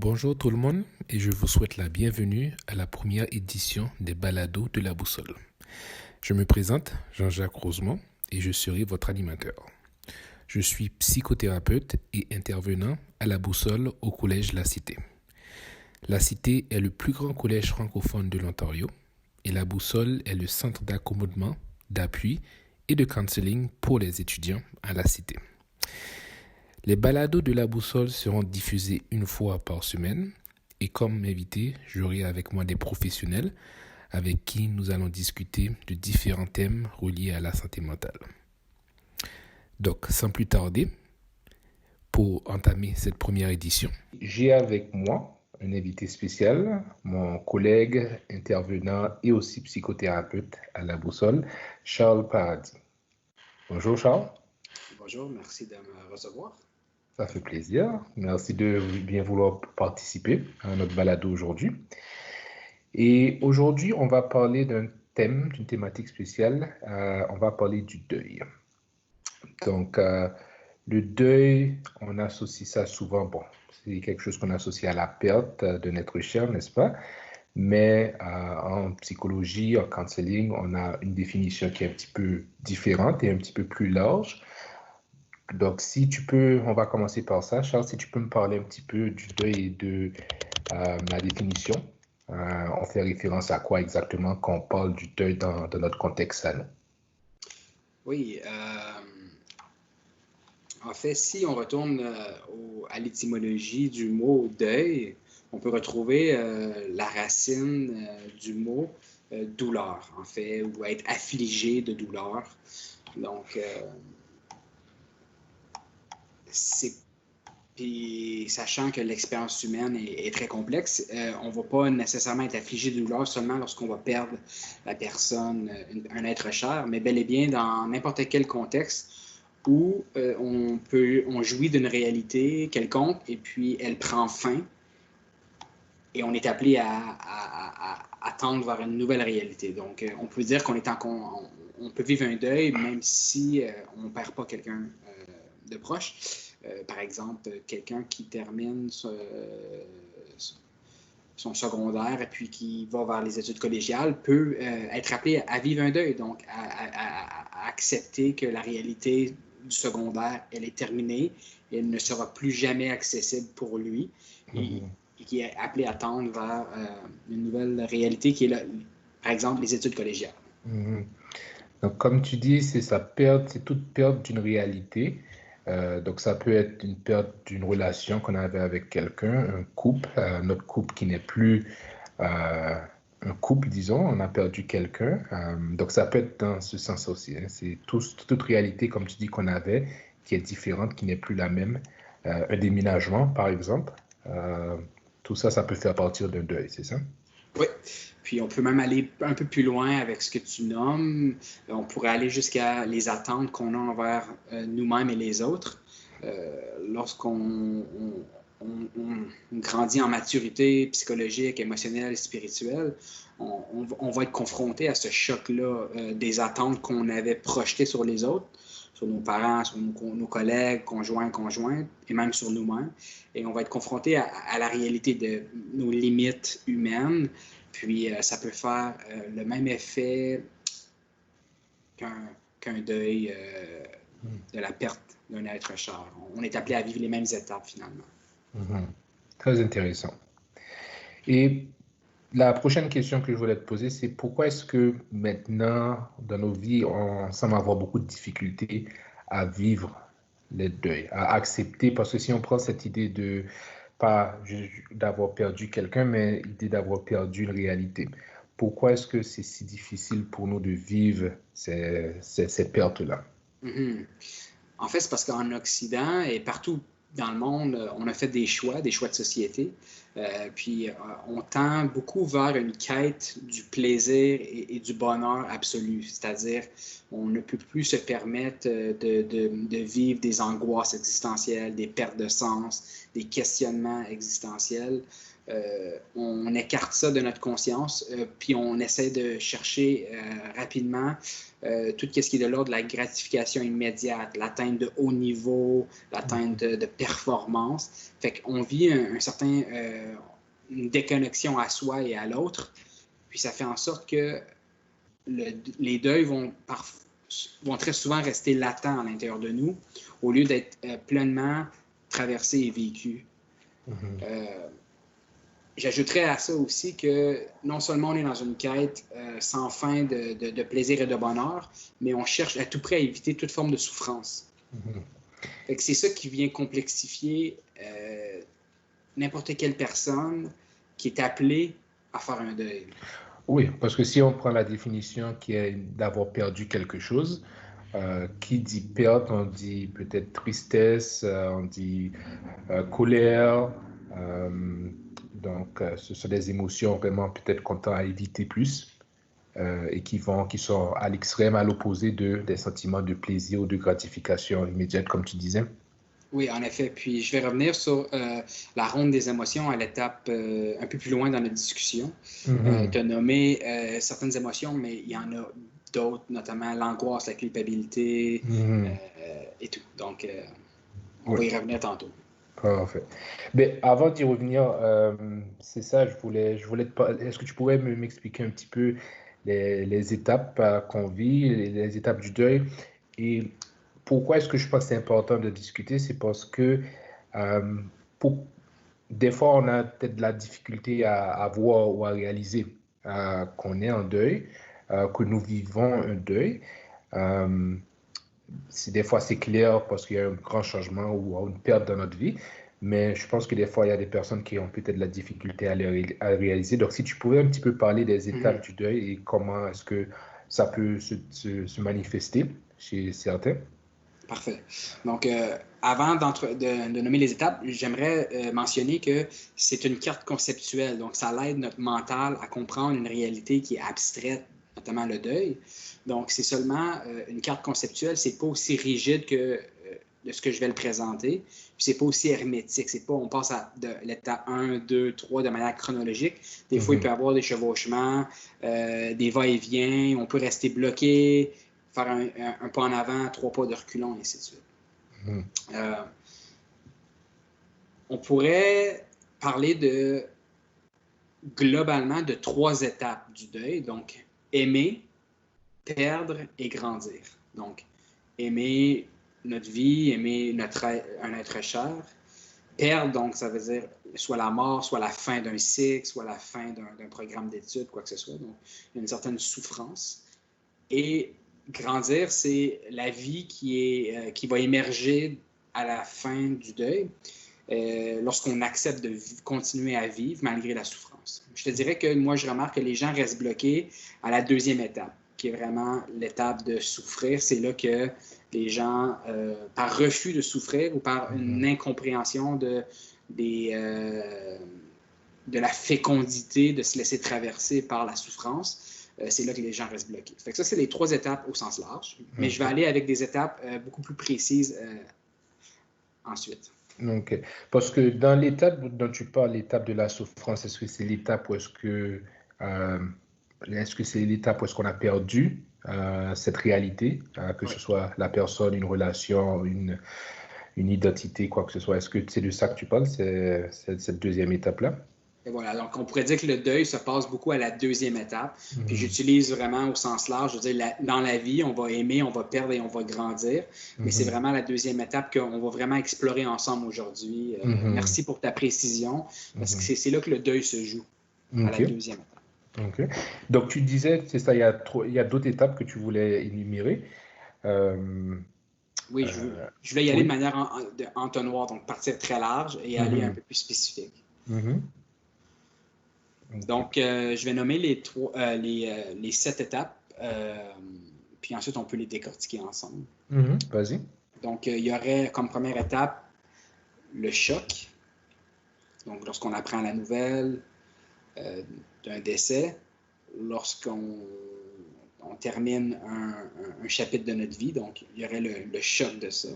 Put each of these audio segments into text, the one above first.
Bonjour tout le monde et je vous souhaite la bienvenue à la première édition des Balados de la Boussole. Je me présente, Jean-Jacques Rosemont, et je serai votre animateur. Je suis psychothérapeute et intervenant à la Boussole au Collège La Cité. La Cité est le plus grand collège francophone de l'Ontario et la Boussole est le centre d'accommodement, d'appui et de counseling pour les étudiants à la Cité. Les balados de la Boussole seront diffusés une fois par semaine et comme invité, j'aurai avec moi des professionnels avec qui nous allons discuter de différents thèmes reliés à la santé mentale. Donc, sans plus tarder, pour entamer cette première édition, j'ai avec moi un invité spécial, mon collègue intervenant et aussi psychothérapeute à la Boussole, Charles Paradis. Bonjour Charles. Bonjour, merci de me recevoir. Ça fait plaisir. Merci de bien vouloir participer à notre balado aujourd'hui. Et aujourd'hui, on va parler d'un thème, d'une thématique spéciale. On va parler du deuil. Donc, le deuil, on associe ça souvent, bon, c'est quelque chose qu'on associe à la perte d'un être cher, n'est-ce pas? Mais en psychologie, en counseling, on a une définition qui est un petit peu différente et un petit peu plus large. Donc, si tu peux, on va commencer par ça. Charles, si tu peux me parler un petit peu du deuil et de la définition. On fait référence à quoi exactement quand on parle du deuil dans notre contexte à nous? Oui, en fait, si on retourne à l'étymologie du mot deuil, on peut retrouver la racine du mot douleur, en fait, ou être affligé de douleur. Donc, puis, sachant que l'expérience humaine est très complexe, on ne va pas nécessairement être affligé de douleur seulement lorsqu'on va perdre la personne, un être cher, mais bel et bien dans n'importe quel contexte où on jouit d'une réalité quelconque et puis elle prend fin et on est appelé à tendre vers une nouvelle réalité. Donc, on peut dire on peut vivre un deuil même si on ne perd pas quelqu'un de proche. Par exemple, quelqu'un qui termine son secondaire et puis qui va vers les études collégiales peut être appelé à vivre un deuil, donc à accepter que la réalité du secondaire, elle est terminée et elle ne sera plus jamais accessible pour lui et qui est appelé à tendre vers une nouvelle réalité qui est, là, par exemple, les études collégiales. Donc, comme tu dis, c'est sa perte, c'est toute perte d'une réalité. Donc, ça peut être une perte d'une relation qu'on avait avec quelqu'un, un couple, notre couple qui n'est plus un couple, disons, on a perdu quelqu'un. Donc, ça peut être dans ce sens aussi. Hein. C'est toute réalité, comme tu dis, qu'on avait, qui est différente, qui n'est plus la même. Un déménagement, par exemple. Tout ça, ça peut faire partir d'un deuil, c'est ça? Oui. Puis on peut même aller un peu plus loin avec ce que tu nommes. On pourrait aller jusqu'à les attentes qu'on a envers nous-mêmes et les autres. Lorsqu'on grandit en maturité psychologique, émotionnelle, spirituelle, on va être confronté à ce choc-là des attentes qu'on avait projetées sur les autres, sur nos parents, sur nos collègues, conjointes, et même sur nous-mêmes. Et on va être confronté à la réalité de nos limites humaines. Puis ça peut faire le même effet qu'un deuil de la perte d'un être cher. On est appelé à vivre les mêmes étapes finalement. Très intéressant. Et la prochaine question que je voulais te poser, c'est pourquoi est-ce que maintenant, dans nos vies, on semble avoir beaucoup de difficultés à vivre les deuils, à accepter, parce que si on prend cette idée de, pas d'avoir perdu quelqu'un, mais l'idée d'avoir perdu une réalité, pourquoi est-ce que c'est si difficile pour nous de vivre ces pertes-là? En fait, c'est parce qu'en Occident et partout dans le monde, on a fait des choix de société. Puis on tend beaucoup vers une quête du plaisir et du bonheur absolu. C'est-à-dire, on ne peut plus se permettre de vivre des angoisses existentielles, des pertes de sens, des questionnements existentiels, on écarte ça de notre conscience, puis on essaie de chercher rapidement tout ce qui est de l'ordre de la gratification immédiate, l'atteinte de haut niveau, l'atteinte de performance. Fait qu'on vit une déconnexion à soi et à l'autre, puis ça fait en sorte que les deuils vont très souvent rester latents à l'intérieur de nous, au lieu d'être pleinement traversés et vécus. J'ajouterais à ça aussi que non seulement on est dans une quête sans fin de plaisir et de bonheur, mais on cherche à tout prix à éviter toute forme de souffrance. Fait que c'est ça qui vient complexifier n'importe quelle personne qui est appelée à faire un deuil. Oui, parce que si on prend la définition qui est d'avoir perdu quelque chose, qui dit perte, on dit peut-être tristesse, on dit colère. Donc, ce sont des émotions vraiment peut-être qu'on tend à éviter plus et qui sont à l'extrême, à l'opposé des sentiments de plaisir ou de gratification immédiate, comme tu disais. Oui, en effet. Puis je vais revenir sur la ronde des émotions à l'étape un peu plus loin dans notre discussion. Tu as nommé certaines émotions, mais il y en a d'autres, notamment l'angoisse, la culpabilité et tout. Donc, on va y revenir tantôt. Parfait. Mais avant d'y revenir, c'est ça, je voulais te parler. Est-ce que tu pourrais m'expliquer un petit peu les étapes qu'on vit, les étapes du deuil? Et pourquoi est-ce que je pense que c'est important de discuter? C'est parce que des fois, on a peut-être de la difficulté à voir ou à réaliser qu'on est en deuil, que nous vivons un deuil. Des fois, c'est clair parce qu'il y a un grand changement ou une perte dans notre vie. Mais je pense que des fois, il y a des personnes qui ont peut-être de la difficulté à le réaliser. Donc, si tu pouvais un petit peu parler des étapes du deuil et comment est-ce que ça peut se manifester chez certains. Parfait. Donc, avant de nommer les étapes, j'aimerais mentionner que c'est une carte conceptuelle. Donc, ça aide notre mental à comprendre une réalité qui est abstraite, notamment le deuil. Donc, c'est seulement une carte conceptuelle. C'est pas aussi rigide que de ce que je vais le présenter. Puis, c'est pas aussi hermétique. C'est pas, on passe de l'étape 1, 2, 3 de manière chronologique. Des fois, il peut y avoir des chevauchements, des va-et-vient. On peut rester bloqué, faire un pas en avant, 3 pas de reculons, et ainsi de suite. On pourrait parler globalement de 3 étapes du deuil. Donc, aimer, perdre et grandir. Donc, aimer notre vie, aimer un être cher. Perdre, donc, ça veut dire soit la mort, soit la fin d'un cycle, soit la fin d'un programme d'études, quoi que ce soit. Donc, il y a une certaine souffrance. Et grandir, c'est la vie qui va émerger à la fin du deuil, lorsqu'on accepte de continuer à vivre malgré la souffrance. Je te dirais que moi, je remarque que les gens restent bloqués à la 2e étape, qui est vraiment l'étape de souffrir. C'est là que les gens, par refus de souffrir ou par une incompréhension de la fécondité de se laisser traverser par la souffrance, c'est là que les gens restent bloqués. Fait que ça, c'est les 3 étapes au sens large, mais je vais aller avec des étapes beaucoup plus précises ensuite. OK. Parce que dans l'étape dont tu parles, l'étape de la souffrance, est-ce que c'est l'étape où c'est l'étape où est-ce qu'on a perdu cette réalité, que ce soit la personne, une relation, une identité, quoi que ce soit? Est-ce que c'est de ça que tu parles, c'est cette 2e étape-là? Et voilà, donc on pourrait dire que le deuil se passe beaucoup à la 2e étape. Puis j'utilise vraiment au sens large, je veux dire, dans la vie, on va aimer, on va perdre et on va grandir. Mais c'est vraiment la 2e étape qu'on va vraiment explorer ensemble aujourd'hui. Merci pour ta précision, parce que c'est là que le deuil se joue, à la 2e étape. OK. Donc tu disais, c'est ça, il y a d'autres étapes que tu voulais énumérer. Oui, je voulais y aller de manière entonnoir, donc partir très large et aller un peu plus spécifique. Donc, je vais nommer les 7 étapes, puis ensuite, on peut les décortiquer ensemble. Vas-y. Donc, il y aurait comme première étape le choc. Donc, lorsqu'on apprend la nouvelle d'un décès, lorsqu'on termine un chapitre de notre vie, donc il y aurait le choc de ça.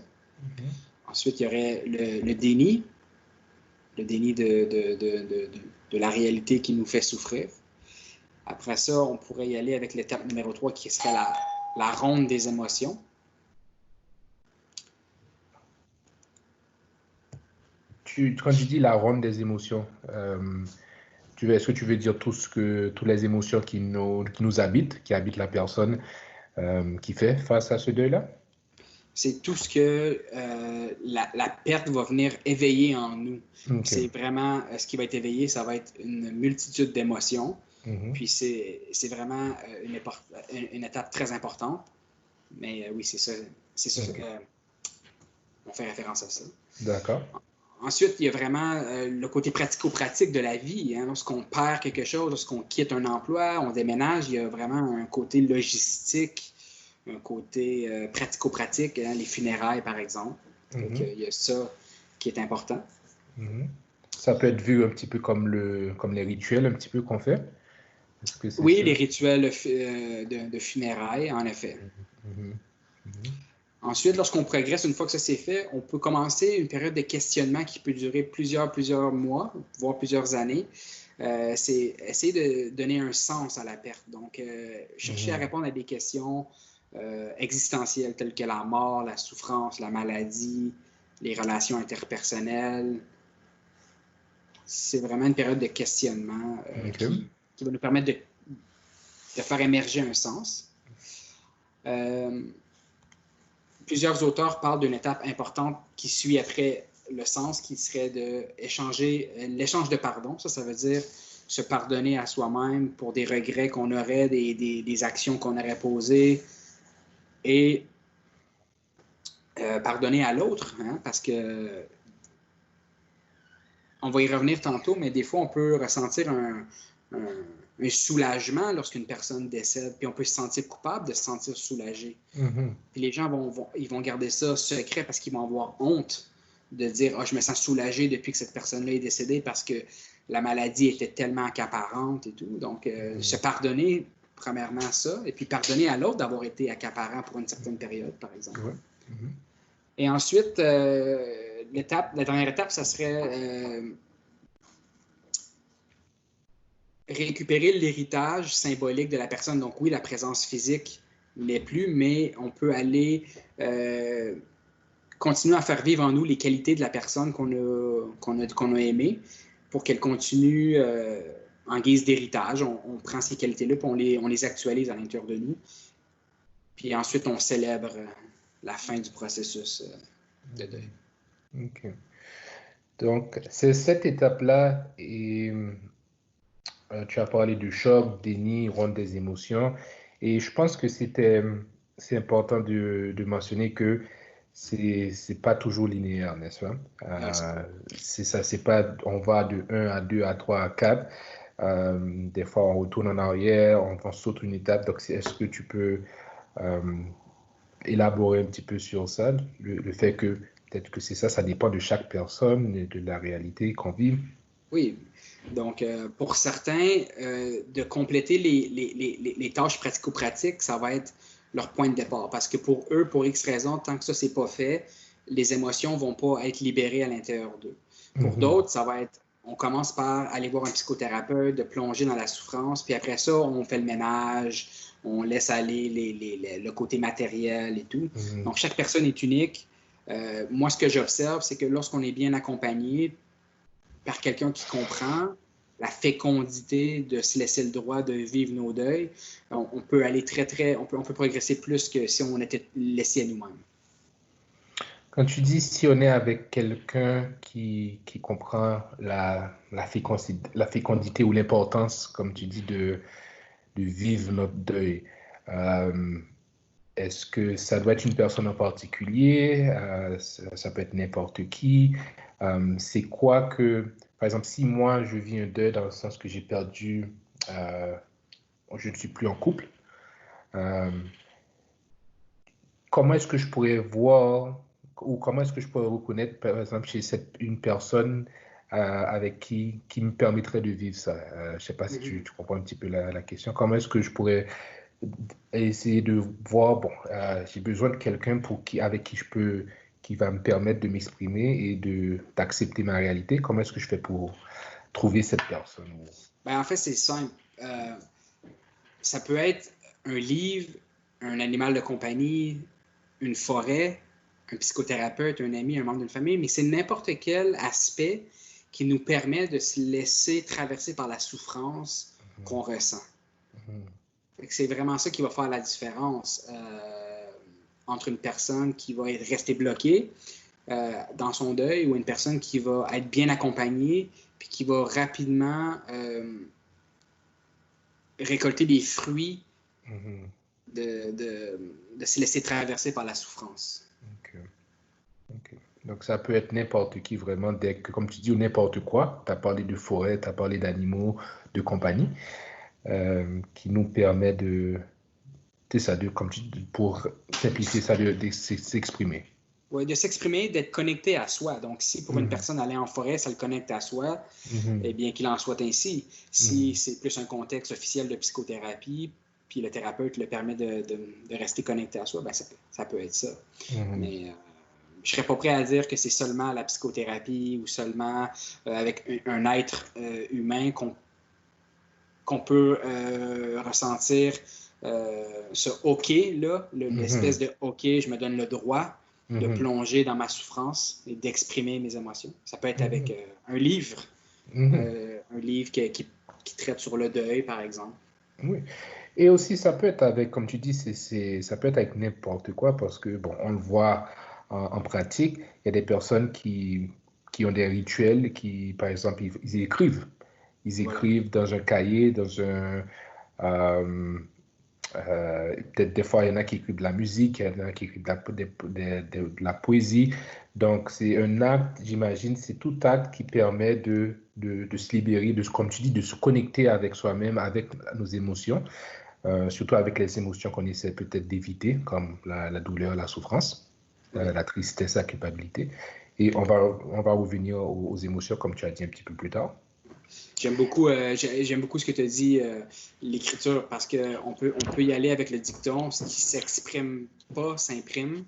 Ensuite, il y aurait le déni. le déni de la réalité qui nous fait souffrir. Après ça, on pourrait y aller avec l'étape numéro 3 qui serait la ronde des émotions. Quand tu dis la ronde des émotions, est-ce que tu veux dire toutes les émotions qui nous habitent, qui habitent la personne qui fait face à ce deuil-là? C'est tout ce que la perte va venir éveiller en nous. Okay. C'est vraiment ce qui va être éveillé, ça va être une multitude d'émotions. Mm-hmm. Puis c'est vraiment une étape très importante. Mais oui, c'est ça. Okay. On fait référence à ça. D'accord. Ensuite, il y a vraiment le côté pratico-pratique de la vie. Hein. Lorsqu'on perd quelque chose, lorsqu'on quitte un emploi, on déménage, il y a vraiment un côté logistique, un côté pratico-pratique, hein, les funérailles, par exemple. Mm-hmm. Donc, il y a ça qui est important. Mm-hmm. Ça peut être vu un petit peu comme les rituels un petit peu qu'on fait. Oui, ça? Les rituels de funérailles, en effet. Mm-hmm. Mm-hmm. Ensuite, lorsqu'on progresse, une fois que ça c'est fait, on peut commencer une période de questionnement qui peut durer plusieurs mois, voire plusieurs années. C'est essayer de donner un sens à la perte. Donc, chercher à répondre à des questions existentielles telles que la mort, la souffrance, la maladie, les relations interpersonnelles. C'est vraiment une période de questionnement qui va nous permettre de faire émerger un sens. Plusieurs auteurs parlent d'une étape importante qui suit après le sens, qui serait l'échange de pardon. Ça veut dire se pardonner à soi-même pour des regrets qu'on aurait, des actions qu'on aurait posées, et pardonner à l'autre, hein, parce que on va y revenir tantôt, mais des fois, on peut ressentir un soulagement lorsqu'une personne décède, puis on peut se sentir coupable de se sentir soulagé. Mm-hmm. Puis les gens vont garder ça secret parce qu'ils vont avoir honte de dire « Ah, je me sens soulagé depuis que cette personne-là est décédée parce que la maladie était tellement accaparante et tout. » Donc, se pardonner, premièrement, ça, et puis pardonner à l'autre d'avoir été accaparant pour une certaine période, par exemple. Ouais. Mm-hmm. Et ensuite, la dernière étape, ça serait récupérer l'héritage symbolique de la personne. Donc oui, la présence physique n'est plus, mais on peut aller continuer à faire vivre en nous les qualités de la personne qu'on a aimée pour qu'elle continue en guise d'héritage. On prend ces qualités-là et on les actualise à l'intérieur de nous. Puis ensuite, on célèbre la fin du processus de deuil. OK. Donc, c'est cette étape-là, et tu as parlé du choc, déni, ronde des émotions, et je pense que c'est important de mentionner que c'est pas toujours linéaire, n'est-ce pas? C'est ça, c'est pas, on va de 1 à 2 à 3 à 4. Des fois, on retourne en arrière, on saute une étape. Donc, est-ce que tu peux élaborer un petit peu sur ça, le fait que peut-être que c'est ça, ça dépend de chaque personne et de la réalité qu'on vit. Oui, donc pour certains, de compléter les tâches pratico-pratiques, ça va être leur point de départ. Parce que pour eux, pour X raisons, tant que ça, c'est pas fait, les émotions vont pas être libérées à l'intérieur d'eux. Pour d'autres, ça va être, on commence par aller voir un psychothérapeute, de plonger dans la souffrance, puis après ça, on fait le ménage, on laisse aller le côté matériel et tout. Donc, chaque personne est unique. Moi, ce que j'observe, c'est que lorsqu'on est bien accompagné par quelqu'un qui comprend la fécondité de se laisser le droit de vivre nos deuils, on peut aller on peut progresser plus que si on était laissé à nous-mêmes. Quand tu dis si on est avec quelqu'un qui comprend la fécondité ou l'importance, comme tu dis, de vivre notre deuil, est-ce que ça doit être une personne en particulier? Ça peut être n'importe qui. C'est quoi que, par exemple, si moi je vis un deuil dans le sens que j'ai perdu, je ne suis plus en couple, comment est-ce que je pourrais voir ou comment est-ce que je pourrais reconnaître, par exemple, chez une personne avec qui me permettrait de vivre ça? Je ne sais pas si tu comprends un petit peu la question. Comment est-ce que je pourrais essayer de voir, bon, j'ai besoin de quelqu'un avec qui je peux qui va me permettre de m'exprimer et d'accepter ma réalité. Comment est-ce que je fais pour trouver cette personne? Ben, en fait, c'est simple. Ça peut être un livre, un animal de compagnie, une forêt, un psychothérapeute, un ami, un membre d'une famille, mais c'est n'importe quel aspect qui nous permet de se laisser traverser par la souffrance qu'on ressent. C'est vraiment ça qui va faire la différence entre une personne qui va rester bloquée dans son deuil ou une personne qui va être bien accompagnée puis qui va rapidement récolter les fruits de se laisser traverser par la souffrance. Okay. Donc, ça peut être n'importe qui, vraiment, comme tu dis, ou n'importe quoi. Tu as parlé de forêt, tu as parlé d'animaux, de compagnie, qui nous permet comme tu dis, pour simplifier ça, de s'exprimer. Oui, de s'exprimer, d'être connecté à soi. Donc, si pour une personne aller en forêt, ça le connecte à soi, eh bien qu'il en soit ainsi. Si c'est plus un contexte officiel de psychothérapie, puis le thérapeute le permet de rester connecté à soi, ben ça peut être ça. Mais je ne serais pas prêt à dire que c'est seulement la psychothérapie ou seulement avec un être humain qu'on peut ressentir ce OK-là, l'espèce de OK, je me donne le droit de plonger dans ma souffrance et d'exprimer mes émotions. Ça peut être avec un livre, un livre qui traite sur le deuil, par exemple. Oui. Et aussi, ça peut être avec, comme tu dis, ça peut être avec n'importe quoi parce que, bon, on le voit en pratique, il y a des personnes qui ont des rituels, qui, par exemple, ils écrivent. Ils écrivent dans un cahier, dans un... peut-être des fois, il y en a qui écrivent de la musique, il y en a qui écrivent de la poésie. Donc, c'est un acte, j'imagine, c'est tout acte qui permet de se libérer, comme tu dis, de se connecter avec soi-même, avec nos émotions, surtout avec les émotions qu'on essaie peut-être d'éviter, comme la douleur, la souffrance, la tristesse, la culpabilité. Et on va revenir aux émotions, comme tu as dit un petit peu plus tard. J'aime beaucoup ce que tu as dit, l'écriture, parce qu'on peut y aller avec le dicton, ce qui ne s'exprime pas s'imprime.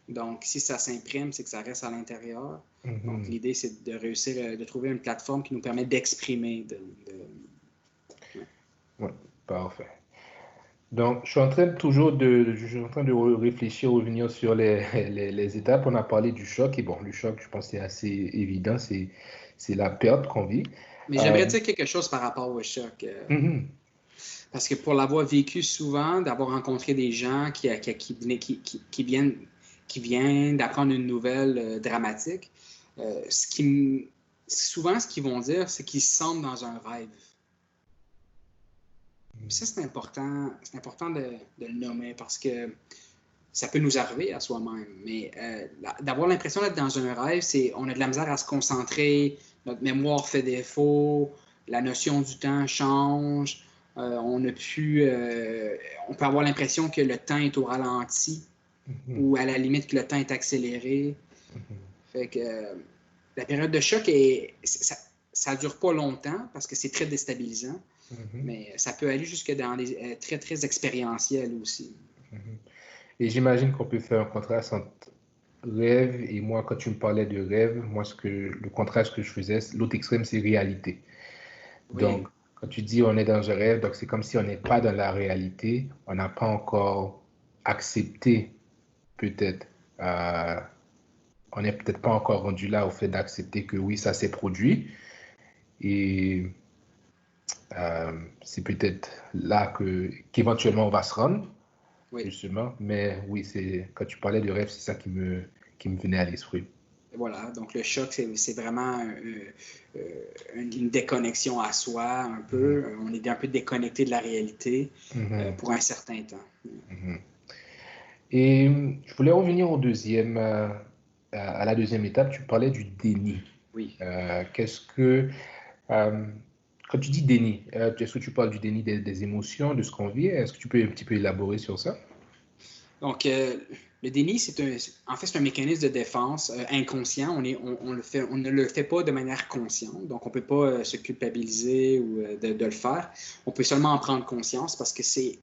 Donc, si ça s'imprime, c'est que ça reste à l'intérieur. Donc, l'idée, c'est de réussir, de trouver une plateforme qui nous permet d'exprimer. Oui, parfait. Donc, je suis en train de réfléchir, revenir sur les étapes. On a parlé du choc, et bon, le choc, je pense que c'est assez évident, c'est la perte qu'on vit. Mais j'aimerais dire quelque chose par rapport au choc. Parce que pour l'avoir vécu souvent, d'avoir rencontré des gens qui viennent d'apprendre une nouvelle dramatique, souvent, ce qu'ils vont dire, c'est qu'ils se sentent dans un rêve. Ça, c'est important de le nommer parce que ça peut nous arriver à soi-même. Mais d'avoir l'impression d'être dans un rêve, on a de la misère à se concentrer, notre mémoire fait défaut, la notion du temps change, on peut avoir l'impression que le temps est au ralenti ou à la limite que le temps est accéléré. Fait que la période de choc, ça ne dure pas longtemps parce que c'est très déstabilisant, mais ça peut aller jusque dans des très, très expérientiels aussi. Et j'imagine qu'on peut faire un contraste entre rêve et moi, quand tu me parlais de rêve, moi, le contraste que je faisais, l'autre extrême, c'est réalité. Oui. Donc, quand tu dis on est dans un rêve, donc c'est comme si on n'est pas dans la réalité, on n'a pas encore accepté peut-être, on n'est peut-être pas encore rendu là au fait d'accepter que oui, ça s'est produit. Et c'est peut-être là qu'éventuellement on va se rendre. Oui. Justement, mais oui, quand tu parlais de rêve, c'est ça qui me venait à l'esprit. Voilà, donc le choc, c'est vraiment une déconnexion à soi, un peu. On est un peu déconnecté de la réalité pour un certain temps. Et je voulais revenir à la deuxième étape. Tu parlais du déni. Oui. Quand tu dis déni, est-ce que tu parles du déni des émotions, de ce qu'on vit? Est-ce que tu peux un petit peu élaborer sur ça? Donc, le déni, c'est un mécanisme de défense inconscient. On ne le fait pas de manière consciente. Donc, on ne peut pas se culpabiliser ou de le faire. On peut seulement en prendre conscience parce que c'est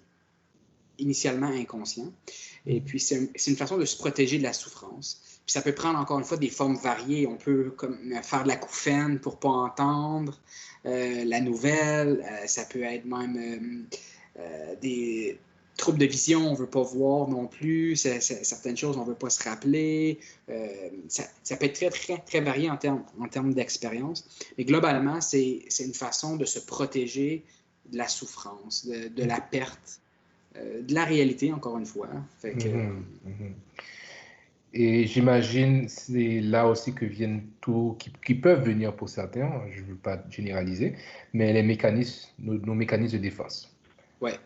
initialement inconscient. Et puis, c'est une façon de se protéger de la souffrance. Puis Puis ça peut prendre encore une fois des formes variées. On peut faire de l'acouphène pour ne pas entendre la nouvelle. Ça peut être même des troubles de vision, on ne veut pas voir non plus. Certaines choses, on ne veut pas se rappeler. Ça peut être très, très, très varié en termes d'expérience. Mais globalement, c'est une façon de se protéger de la souffrance, de la perte, de la réalité, encore une fois. Fait que, Et j'imagine c'est là aussi que viennent qui peuvent venir pour certains, je ne veux pas généraliser, mais les mécanismes, nos mécanismes de défense. Ouais.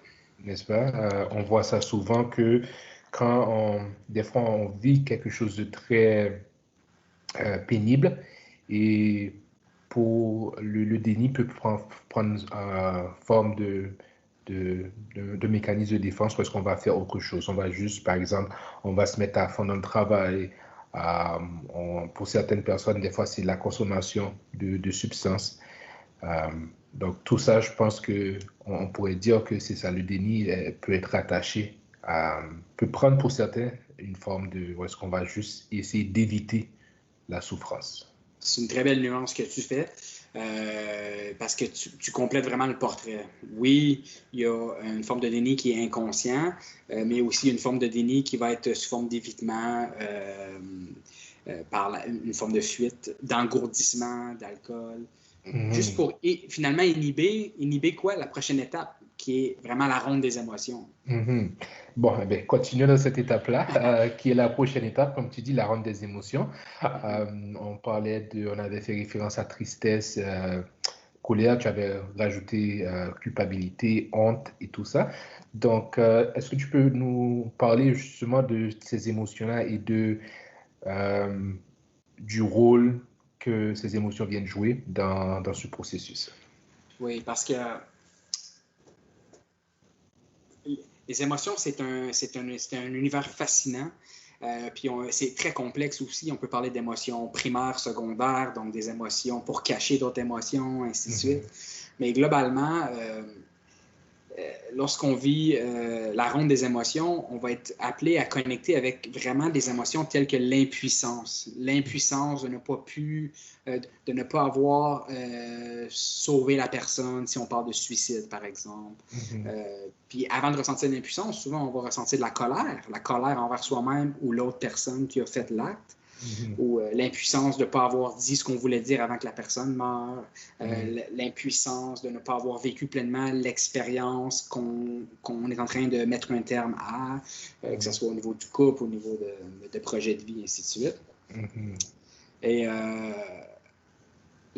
N'est-ce pas? On voit ça souvent que des fois on vit quelque chose de très pénible et pour le déni peut prendre forme de mécanisme de défense parce qu'on va faire autre chose. On va juste, par exemple, on va se mettre à fond dans le travail. Pour certaines personnes, des fois, c'est la consommation de substances. Donc, tout ça, je pense qu'on pourrait dire que c'est ça. Le déni peut être attaché peut prendre pour certains une forme où est-ce qu'on va juste essayer d'éviter la souffrance. C'est une très belle nuance que tu fais. Parce que tu complètes vraiment le portrait. Oui, il y a une forme de déni qui est inconscient, mais aussi une forme de déni qui va être sous forme d'évitement, par une forme de fuite, d'engourdissement, d'alcool, juste pour finalement inhiber quoi? La prochaine étape, qui est vraiment la ronde des émotions. Bon, eh bien, continuons dans cette étape-là, qui est la prochaine étape, comme tu dis, la ronde des émotions. On avait fait référence à tristesse, colère, tu avais rajouté culpabilité, honte et tout ça. Donc, est-ce que tu peux nous parler justement de ces émotions-là et du rôle que ces émotions viennent jouer dans ce processus? Oui, parce que les émotions, c'est un univers fascinant. Puis c'est très complexe aussi. On peut parler d'émotions primaires, secondaires, donc des émotions pour cacher d'autres émotions, ainsi de suite. Mais globalement, lorsqu'on vit la ronde des émotions, on va être appelé à connecter avec vraiment des émotions telles que l'impuissance. L'impuissance de de ne pas avoir sauvé la personne, si on parle de suicide, par exemple. Puis avant de ressentir l'impuissance, souvent, on va ressentir de la colère envers soi-même ou l'autre personne qui a fait l'acte. Ou l'impuissance de ne pas avoir dit ce qu'on voulait dire avant que la personne meure, l'impuissance de ne pas avoir vécu pleinement l'expérience qu'on est en train de mettre un terme à, que ce soit au niveau du couple, au niveau de projet de vie, ainsi de suite. Et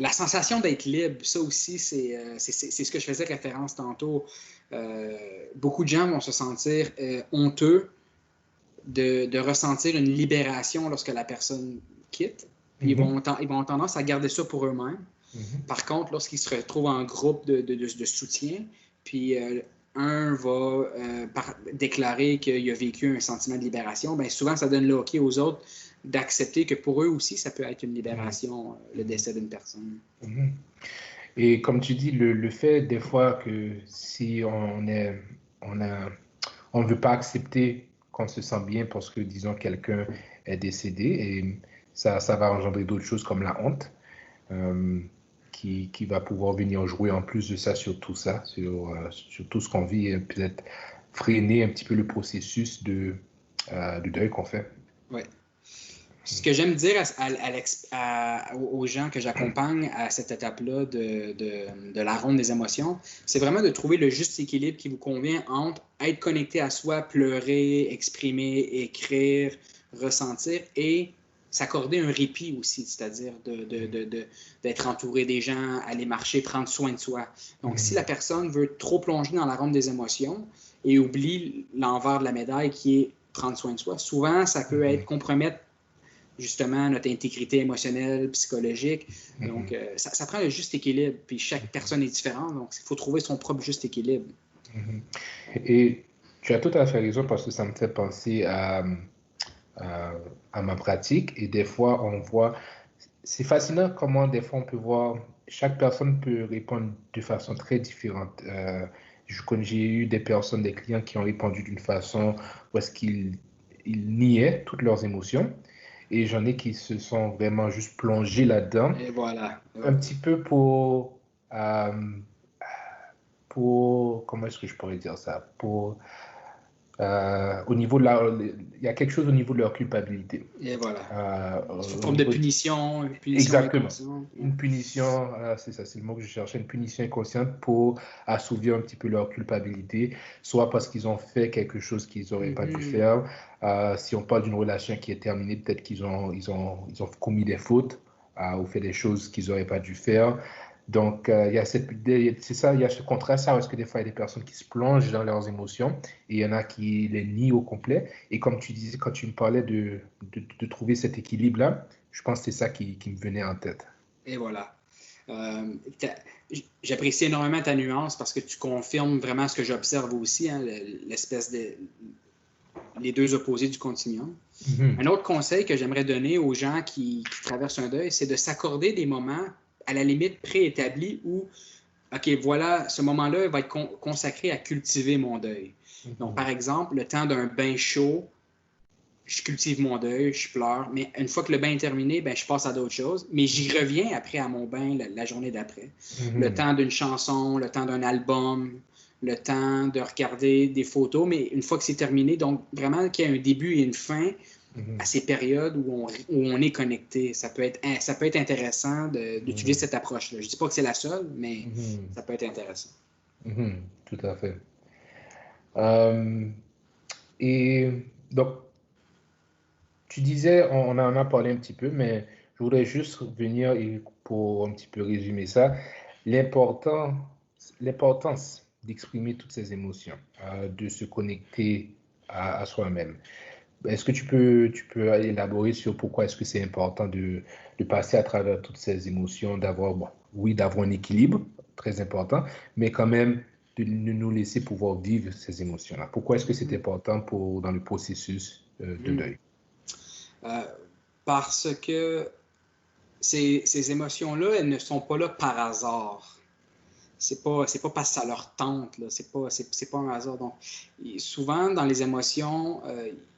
la sensation d'être libre, ça aussi, c'est ce que je faisais référence tantôt. Beaucoup de gens vont se sentir honteux de ressentir une libération lorsque la personne quitte. Puis ils vont tendance à garder ça pour eux-mêmes. Par contre, lorsqu'ils se retrouvent en groupe de soutien, puis un va déclarer qu'il a vécu un sentiment de libération, bien souvent, ça donne le hockey aux autres d'accepter que pour eux aussi, ça peut être une libération, le décès d'une personne. Et comme tu dis, le fait des fois que si on ne veut pas accepter qu'on se sent bien parce que, disons, quelqu'un est décédé et ça va engendrer d'autres choses comme la honte qui va pouvoir venir jouer en plus de ça sur tout ça, sur tout ce qu'on vit et peut-être freiner un petit peu le processus de deuil qu'on fait. Oui. Ce que j'aime dire aux gens que j'accompagne à cette étape-là de la ronde des émotions, c'est vraiment de trouver le juste équilibre qui vous convient entre être connecté à soi, pleurer, exprimer, écrire, ressentir et s'accorder un répit aussi, c'est-à-dire d'être entouré des gens, aller marcher, prendre soin de soi. Donc, si la personne veut trop plonger dans la ronde des émotions et oublie l'envers de la médaille qui est prendre soin de soi, souvent, ça peut être compromettre justement notre intégrité émotionnelle, psychologique. Donc, ça prend le juste équilibre. Puis chaque personne est différente, donc il faut trouver son propre juste équilibre. Et tu as tout à fait raison parce que ça me fait penser à ma pratique. Et des fois, on voit... C'est fascinant comment des fois on peut voir... Chaque personne peut répondre de façon très différente. J'ai eu des personnes, des clients qui ont répondu d'une façon où est-ce qu'ils niaient toutes leurs émotions. et j'en ai qui se sont vraiment juste plongés là-dedans, Et voilà. un petit peu euh, comment est-ce que je pourrais dire ça? Au niveau il y a quelque chose au niveau de leur culpabilité. Et voilà. Sous Au forme de niveau punition, punition Exactement. inconsciente. Une punition, c'est ça, c'est le mot que je cherchais, une punition inconsciente pour assouvir un petit peu leur culpabilité, soit parce qu'ils ont fait quelque chose qu'ils n'auraient pas dû Mhm. faire. Si on parle d'une relation qui est terminée, peut-être ils ont commis des fautes ou fait des choses qu'ils n'auraient pas dû faire. Donc, il y a c'est ça, il y a ce contraste, parce que des fois, il y a des personnes qui se plongent dans leurs émotions et il y en a qui les nient au complet. Et comme tu disais, quand tu me parlais de trouver cet équilibre-là, je pense que c'est ça qui me venait en tête. Et voilà. J'apprécie énormément ta nuance parce que tu confirmes vraiment ce que j'observe aussi, hein, l'espèce de les deux opposés du continuum. Un autre conseil que j'aimerais donner aux gens qui traversent un deuil, c'est de s'accorder des moments à la limite préétablis où, OK, voilà, ce moment-là va être consacré à cultiver mon deuil. Donc, par exemple, le temps d'un bain chaud, je cultive mon deuil, je pleure, mais une fois que le bain est terminé, ben, je passe à d'autres choses, mais j'y reviens après à mon bain la journée d'après. Le temps d'une chanson, le temps d'un album, le temps de regarder des photos, mais une fois que c'est terminé, donc vraiment qu'il y ait un début et une fin à ces périodes où on est connecté. Ça peut être intéressant d'utiliser cette approche-là. Je ne dis pas que c'est la seule, mais ça peut être intéressant. Tout à fait. Et donc, tu disais, on en a parlé un petit peu, mais je voudrais juste revenir pour un petit peu résumer ça. L'importance d'exprimer toutes ces émotions, de se connecter à soi-même. Est-ce que tu peux élaborer sur pourquoi est-ce que c'est important de passer à travers toutes ces émotions, d'avoir un équilibre, très important, mais quand même de nous laisser pouvoir vivre ces émotions-là. Pourquoi est-ce que c'est important dans le processus de deuil? Parce que ces émotions-là, elles ne sont pas là par hasard. C'est pas parce que ça leur tente, là. C'est pas un hasard. Donc, souvent, dans les émotions,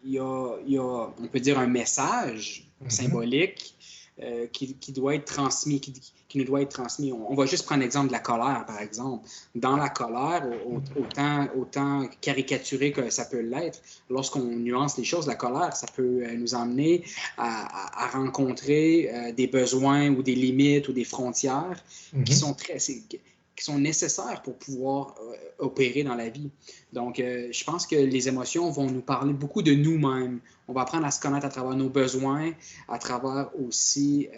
il y a, on peut dire, un message symbolique qui doit être transmis, qui nous doit être transmis. On va juste prendre l'exemple de la colère, par exemple. Dans la colère, autant caricaturé que ça peut l'être, lorsqu'on nuance les choses, la colère, ça peut nous emmener à rencontrer des besoins ou des limites ou des frontières qui sont qui sont nécessaires pour pouvoir opérer dans la vie. Donc, je pense que les émotions vont nous parler beaucoup de nous-mêmes. On va apprendre à se connaître à travers nos besoins, à travers aussi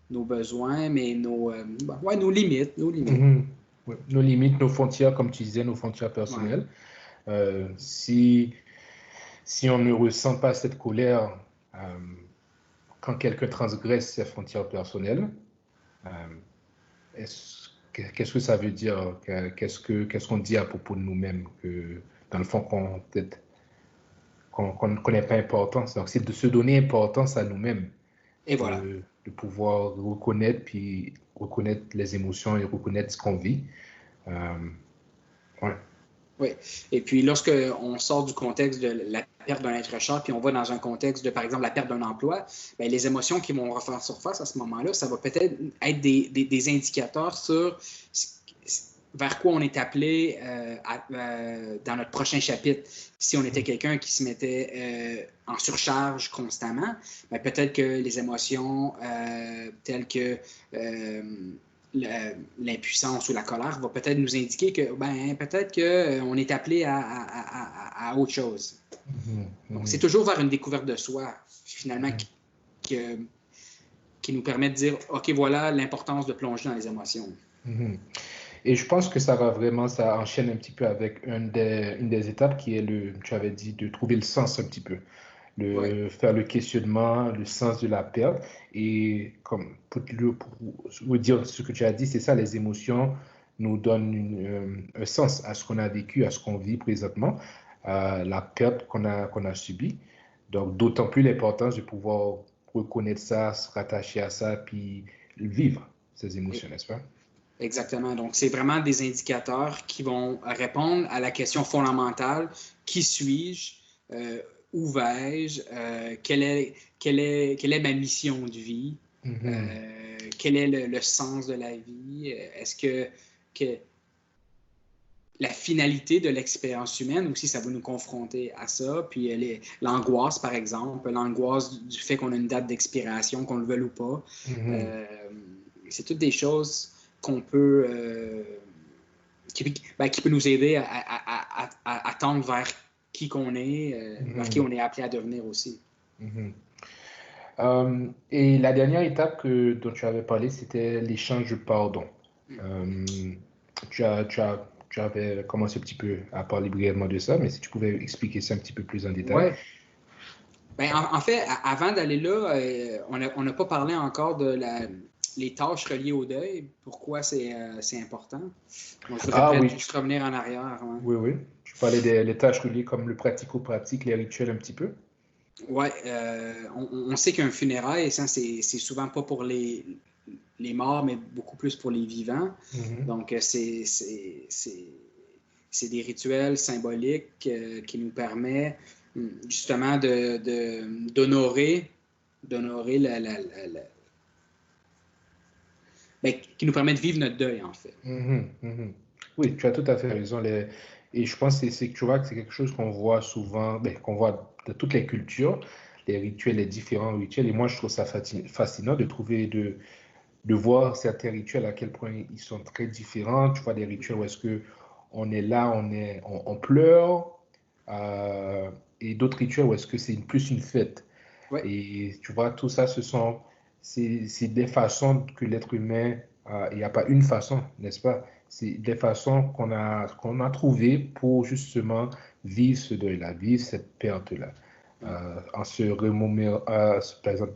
nos besoins, mais nos limites. Nos limites. Ouais. Nos limites, nos frontières, comme tu disais, nos frontières personnelles. Ouais. Si on ne ressent pas cette colère quand quelqu'un transgresse ses frontières personnelles, qu'est-ce que ça veut dire? Qu'est-ce qu'on dit à propos de nous-mêmes? Que, dans le fond, qu'on ne connaît pas importance. Donc, c'est de se donner importance à nous-mêmes. Et voilà. De pouvoir reconnaître les émotions et reconnaître ce qu'on vit. Ouais. Oui. Et puis, lorsqu'on sort du contexte de la perte d'un être cher, puis on va dans un contexte de, par exemple, la perte d'un emploi, bien, les émotions qui vont refaire surface à ce moment-là, ça va peut-être être des indicateurs sur vers quoi on est appelé dans notre prochain chapitre. Si on était quelqu'un qui se mettait en surcharge constamment, bien, peut-être que les émotions telles que l'impuissance ou la colère va peut-être nous indiquer que peut-être qu'on est appelé à autre chose. Donc, c'est toujours vers une découverte de soi, finalement, qui nous permet de dire, OK, voilà l'importance de plonger dans les émotions. Et je pense que ça enchaîne un petit peu avec une des étapes qui est tu avais dit, de trouver le sens un petit peu. Faire le questionnement, le sens de la perte. Et comme pour dire ce que tu as dit, c'est ça, les émotions nous donnent un sens à ce qu'on a vécu, à ce qu'on vit présentement, à la perte qu'on a subie. Donc, d'autant plus l'importance de pouvoir reconnaître ça, se rattacher à ça, puis vivre ces émotions, n'est-ce pas? Exactement. Donc, c'est vraiment des indicateurs qui vont répondre à la question fondamentale, qui suis-je? où vais-je, quelle est ma mission de vie, quel est le sens de la vie, est-ce que la finalité de l'expérience humaine aussi, ça va nous confronter à ça. Puis l'angoisse, par exemple, l'angoisse du fait qu'on a une date d'expiration, qu'on le veuille ou pas. C'est toutes des choses qu'on peut, qui peut nous aider à tendre vers qui qu'on est, vers qui on est appelé à devenir aussi. Et la dernière étape dont tu avais parlé, c'était l'échange de pardon. Tu avais commencé un petit peu à parler brièvement de ça, mais si tu pouvais expliquer ça un petit peu plus en détail. Ouais. Ben, en fait, avant d'aller là, on n'a pas parlé encore de les tâches reliées au deuil. Pourquoi c'est important? Donc, je voudrais peut-être juste revenir en arrière. Ouais. Oui. Tu parlais des tâches reliées comme le pratico-pratique, les rituels un petit peu. Oui, on sait qu'un funérail, ça, c'est souvent pas pour les morts, mais beaucoup plus pour les vivants. Donc, c'est des rituels symboliques qui nous permettent justement d'honorer qui nous permet de vivre notre deuil, en fait. Oui, tu as tout à fait raison. Et je pense que tu vois que c'est quelque chose qu'on voit souvent, qu'on voit de toutes les cultures, les rituels, les différents rituels. Et moi, je trouve ça fascinant de voir certains rituels, à quel point ils sont très différents. Tu vois des rituels où est-ce qu'on est là, on pleure, et d'autres rituels où est-ce que c'est plus une fête. Ouais. Et tu vois, tout ça, c'est des façons que l'être humain, il n'y a pas une façon, n'est-ce pas? C'est des façons qu'on a trouvées pour justement vivre ce deuil-là, vivre cette perte-là. En se remémorant, par exemple,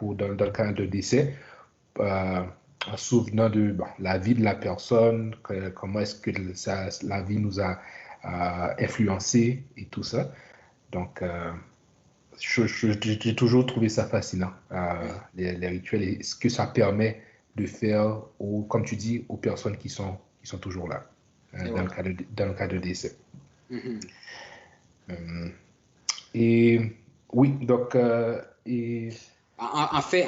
dans le cas de décès, en souvenant de la vie de la personne, comment est-ce que la vie nous a influencé et tout ça. Donc, j'ai toujours trouvé ça fascinant, les rituels et ce que ça permet de faire, comme tu dis, aux personnes qui sont toujours là, dans le cas de décès. Et oui, donc... En fait,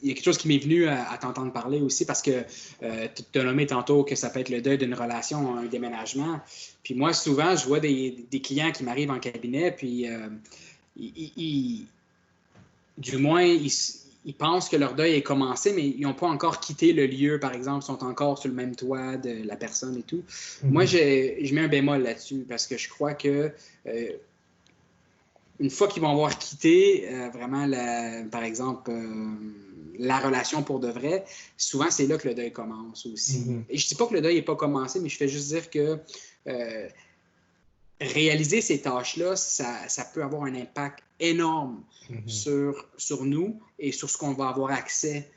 il y a quelque chose qui m'est venu à t'entendre parler aussi parce que tu as nommé tantôt que ça peut être le deuil d'une relation, un déménagement. Puis moi, souvent, je vois des clients qui m'arrivent en cabinet, puis du moins, ils pensent que leur deuil est commencé, mais ils n'ont pas encore quitté le lieu, par exemple, ils sont encore sur le même toit de la personne et tout. Moi, je mets un bémol là-dessus parce que je crois que une fois qu'ils vont avoir quitté vraiment, par exemple, la relation pour de vrai, souvent, c'est là que le deuil commence aussi. Et je ne dis pas que le deuil n'est pas commencé, mais je fais juste dire que réaliser ces tâches-là, ça peut avoir un impact énorme sur nous et sur ce qu'on va avoir accès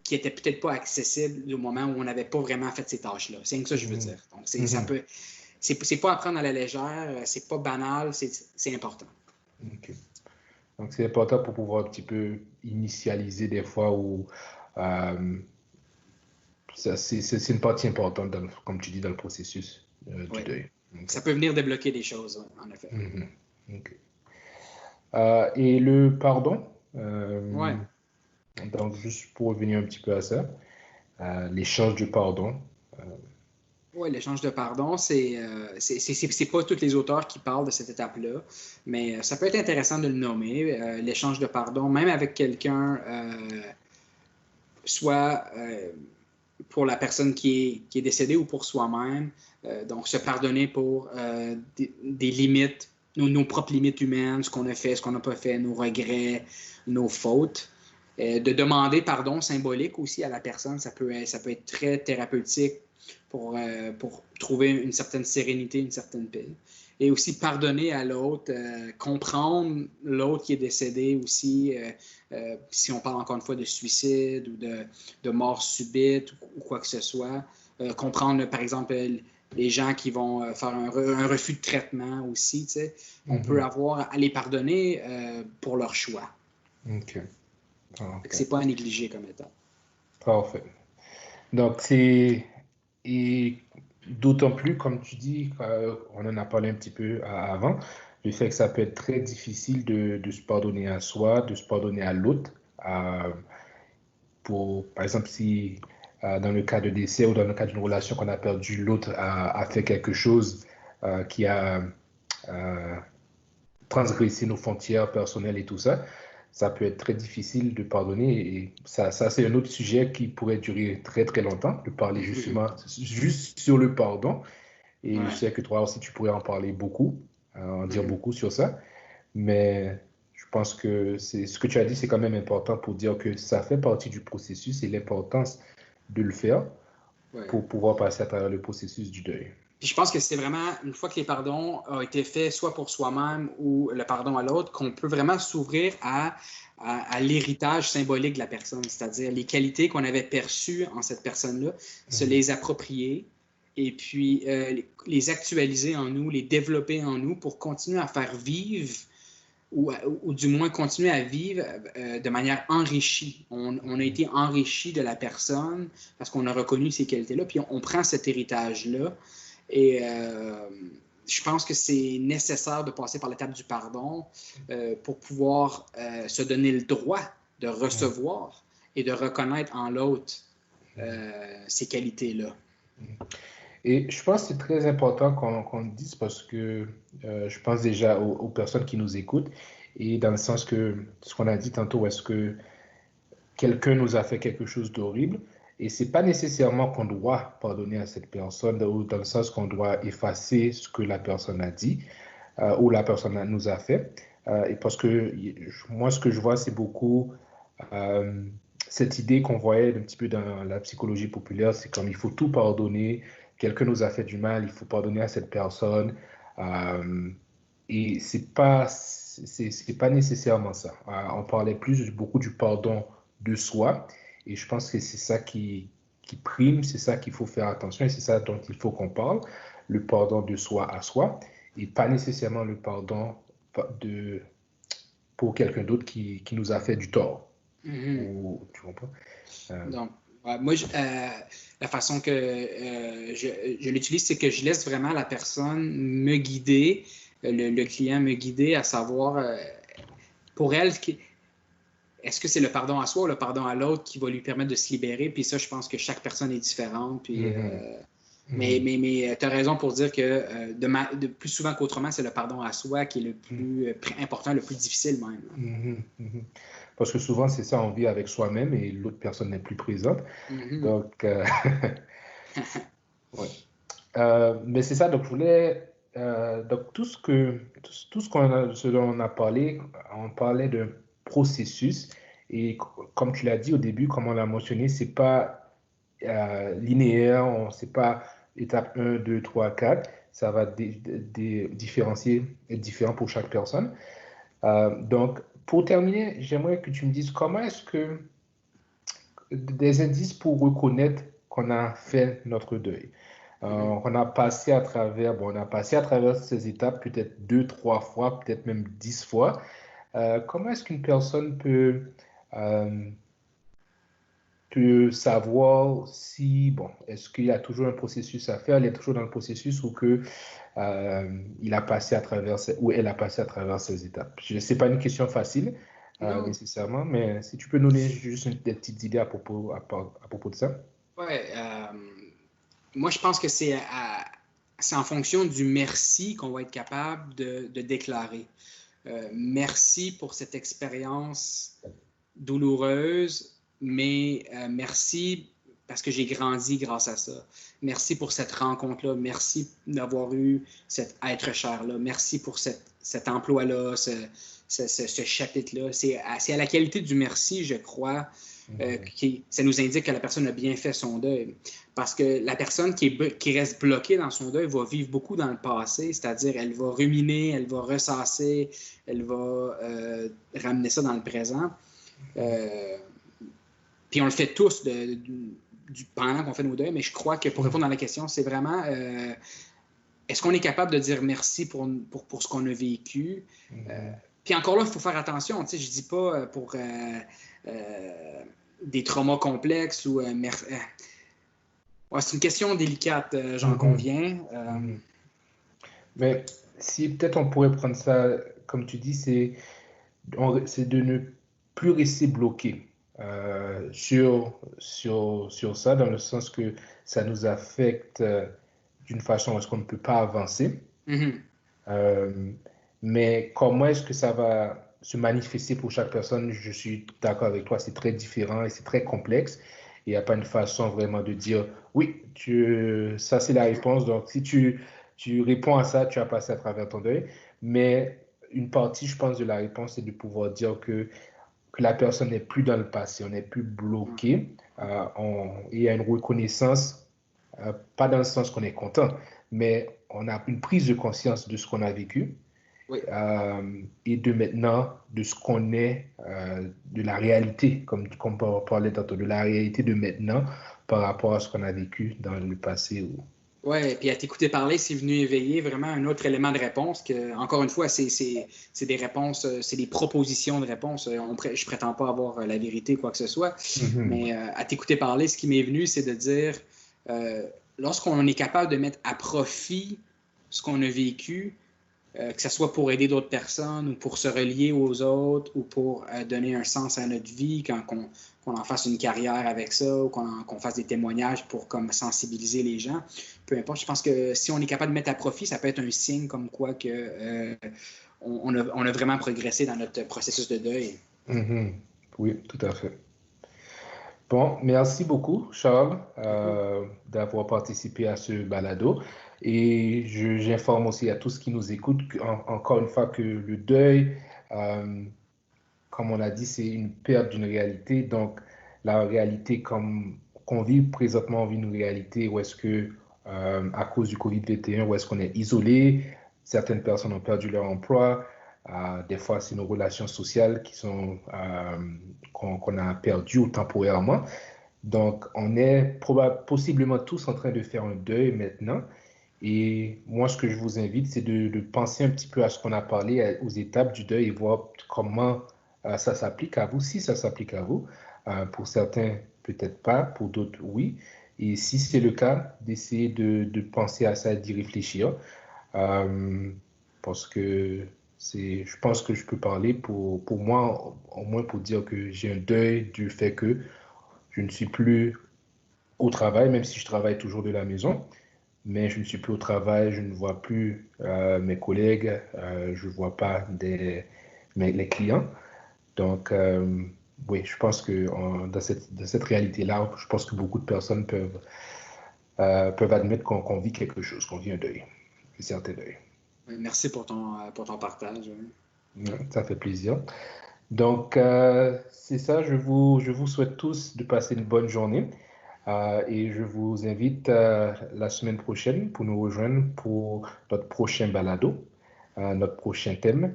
qui n'était peut-être pas accessible au moment où on n'avait pas vraiment fait ces tâches-là. C'est rien que ça que je veux dire. Donc, ça peut... C'est pas à prendre à la légère, c'est pas banal, c'est important. Okay. Donc, c'est important pour pouvoir un petit peu initialiser des fois où c'est une partie importante, comme tu dis, dans le processus du deuil. Okay. Ça peut venir débloquer des choses, en effet. Okay. Et le pardon, donc juste pour revenir un petit peu à ça, l'échange du pardon. Oui, l'échange de pardon, c'est pas tous les auteurs qui parlent de cette étape-là, mais ça peut être intéressant de le nommer, l'échange de pardon, même avec quelqu'un, soit pour la personne qui est décédée ou pour soi-même, donc se pardonner pour des limites, nos propres limites humaines, ce qu'on a fait, ce qu'on n'a pas fait, nos regrets, nos fautes. De demander pardon symbolique aussi à la personne, ça peut être très thérapeutique pour trouver une certaine sérénité, une certaine paix. Et aussi pardonner à l'autre, comprendre l'autre qui est décédé aussi, si on parle encore une fois de suicide ou de mort subite ou quoi que ce soit. Comprendre, par exemple, les gens qui vont faire un refus de traitement aussi. Tu sais. On peut avoir à les pardonner pour leur choix. OK. C'est pas à négliger comme état. Parfait. Donc, et d'autant plus, comme tu dis, on en a parlé un petit peu avant, le fait que ça peut être très difficile de se pardonner à soi, de se pardonner à l'autre. Par exemple, si dans le cas de décès ou dans le cas d'une relation qu'on a perdu, l'autre a fait quelque chose qui a transgressé nos frontières personnelles et tout ça, ça peut être très difficile de pardonner. Et ça c'est un autre sujet qui pourrait durer très, très longtemps, de parler justement juste sur le pardon. Et je sais que toi aussi, tu pourrais en parler beaucoup, en dire beaucoup sur ça. Mais je pense que ce que tu as dit, c'est quand même important pour dire que ça fait partie du processus et l'importance de le faire pour pouvoir passer à travers le processus du deuil. Puis je pense que c'est vraiment, une fois que les pardons ont été faits, soit pour soi-même ou le pardon à l'autre, qu'on peut vraiment s'ouvrir à l'héritage symbolique de la personne, c'est-à-dire les qualités qu'on avait perçues en cette personne-là, se les approprier et puis les actualiser en nous, les développer en nous pour continuer à faire vivre ou du moins continuer à vivre de manière enrichie. On a été enrichi de la personne parce qu'on a reconnu ces qualités-là, puis on prend cet héritage-là. Et je pense que c'est nécessaire de passer par l'étape du pardon pour pouvoir se donner le droit de recevoir et de reconnaître en l'autre ces qualités-là. Et je pense que c'est très important qu'on le dise parce que je pense déjà aux personnes qui nous écoutent et dans le sens que ce qu'on a dit tantôt, est-ce que quelqu'un nous a fait quelque chose d'horrible? Et ce n'est pas nécessairement qu'on doit pardonner à cette personne, ou dans le sens qu'on doit effacer ce que la personne a dit ou la personne nous a fait. Et parce que moi, ce que je vois, c'est beaucoup cette idée qu'on voyait un petit peu dans la psychologie populaire, c'est comme il faut tout pardonner. Quelqu'un nous a fait du mal, il faut pardonner à cette personne. Et c'est pas nécessairement ça. On parlait beaucoup du pardon de soi. Et je pense que c'est ça qui prime, c'est ça qu'il faut faire attention et c'est ça dont il faut qu'on parle, le pardon de soi à soi et pas nécessairement le pardon pour quelqu'un d'autre qui nous a fait du tort. Tu comprends? Donc, moi, la façon que je l'utilise, c'est que je laisse vraiment la personne me guider, le client me guider à savoir pour elle est-ce que c'est le pardon à soi ou le pardon à l'autre qui va lui permettre de se libérer? Puis ça, je pense que chaque personne est différente. Puis, mais tu as raison pour dire que de plus souvent qu'autrement, c'est le pardon à soi qui est le plus important, le plus difficile même. Parce que souvent, c'est ça, on vit avec soi-même et l'autre personne n'est plus présente. Donc, mais c'est ça, donc je voulais... donc, tout ce dont on a parlé, on parlait de processus et comme tu l'as dit au début, comme on l'a mentionné, c'est pas linéaire, c'est pas étape 1, 2, 3, 4, ça va différencier, être différent pour chaque personne. Donc, pour terminer, j'aimerais que tu me dises comment est-ce que des indices pour reconnaître qu'on a fait notre deuil. On a passé à travers ces étapes peut-être 2, 3 fois, peut-être même 10 fois. Comment est-ce qu'une personne peut savoir si, est-ce qu'il y a toujours un processus à faire, il est toujours dans le processus ou que il a passé à travers, ou elle a passé à travers ces étapes. Ce n'est pas une question facile nécessairement, mais si tu peux nous donner juste des petites idées à propos de ça. Ouais, moi je pense que c'est en fonction du merci qu'on va être capable de déclarer. Merci pour cette expérience douloureuse, mais merci parce que j'ai grandi grâce à ça. Merci pour cette rencontre-là. Merci d'avoir eu cet être cher-là. Merci pour cet emploi-là, ce chapitre-là. C'est à la qualité du merci, je crois, ça nous indique que la personne a bien fait son deuil. Parce que la personne qui reste bloquée dans son deuil va vivre beaucoup dans le passé, c'est-à-dire elle va ruminer, elle va ressasser, elle va ramener ça dans le présent. Puis on le fait tous pendant qu'on fait nos deuils, mais je crois que pour répondre à la question, c'est vraiment est-ce qu'on est capable de dire merci pour ce qu'on a vécu? Puis encore là, il faut faire attention. Je ne dis pas pour des traumas complexes ou... c'est une question délicate, j'en conviens. Mais si peut-être on pourrait prendre ça, comme tu dis, c'est de ne plus rester bloqué sur ça, dans le sens que ça nous affecte d'une façon où est-ce qu'on ne peut pas avancer. Mhm. Euh, mais comment est-ce que ça va se manifester pour chaque personne? Je suis d'accord avec toi, c'est très différent et c'est très complexe. Il n'y a pas une façon vraiment de dire, oui, ça c'est la réponse. Donc, si tu réponds à ça, tu as passé à travers ton deuil. Mais une partie, je pense, de la réponse, c'est de pouvoir dire que la personne n'est plus dans le passé, on n'est plus bloqué. Il y a une reconnaissance, pas dans le sens qu'on est content, mais on a une prise de conscience de ce qu'on a vécu Oui. et de maintenant, de ce qu'on est, de la réalité, comme on parlait tantôt, de la réalité de maintenant par rapport à ce qu'on a vécu dans le passé. Ouais, puis à t'écouter parler, c'est venu éveiller vraiment un autre élément de réponse que, encore une fois, c'est des réponses, c'est des propositions de réponse. Je prétends pas avoir la vérité, quoi que ce soit, Mhm. mais à t'écouter parler, ce qui m'est venu, c'est de dire, euh, lorsqu'on est capable de mettre à profit ce qu'on a vécu, que ce soit pour aider d'autres personnes ou pour se relier aux autres ou pour donner un sens à notre vie, qu'on en fasse une carrière avec ça ou qu'on fasse des témoignages pour comme sensibiliser les gens. Peu importe, je pense que si on est capable de mettre à profit, ça peut être un signe comme quoi que on a vraiment progressé dans notre processus de deuil. Mhm. Oui, tout à fait. Bon, merci beaucoup, Charles, d'avoir participé à ce balado. Et j'informe aussi à tous qui nous écoutent, encore une fois, que le deuil, euh, comme on l'a dit, c'est une perte d'une réalité. Donc, la réalité comme qu'on vit présentement, on vit une réalité où est-ce que, à cause du COVID-21, où est-ce qu'on est isolé, certaines personnes ont perdu leur emploi, des fois, c'est nos relations sociales qu'on a perdues temporairement. Donc, on est possiblement tous en train de faire un deuil maintenant. Et moi, ce que je vous invite, c'est de penser un petit peu à ce qu'on a parlé, aux étapes du deuil et voir comment ça s'applique à vous, si ça s'applique à vous. Pour certains, peut-être pas, pour d'autres, oui. Et si c'est le cas, d'essayer de penser à ça, d'y réfléchir. Euh, Parce que je pense que je peux parler pour moi, au moins pour dire que j'ai un deuil du fait que je ne suis plus au travail, même si je travaille toujours de la maison, mais je ne suis plus au travail, je ne vois plus mes collègues, je ne vois pas les clients. Donc, oui, je pense que dans cette réalité-là, je pense que beaucoup de personnes peuvent admettre qu'on vit quelque chose, qu'on vit un deuil, un certain deuil. Merci pour ton partage. Ouais, ça fait plaisir. Donc, c'est ça, je vous souhaite tous de passer une bonne journée. Et je vous invite la semaine prochaine pour nous rejoindre pour notre prochain balado, notre prochain thème,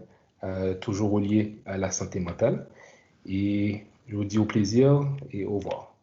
toujours relié à la santé mentale. Et je vous dis au plaisir et au revoir.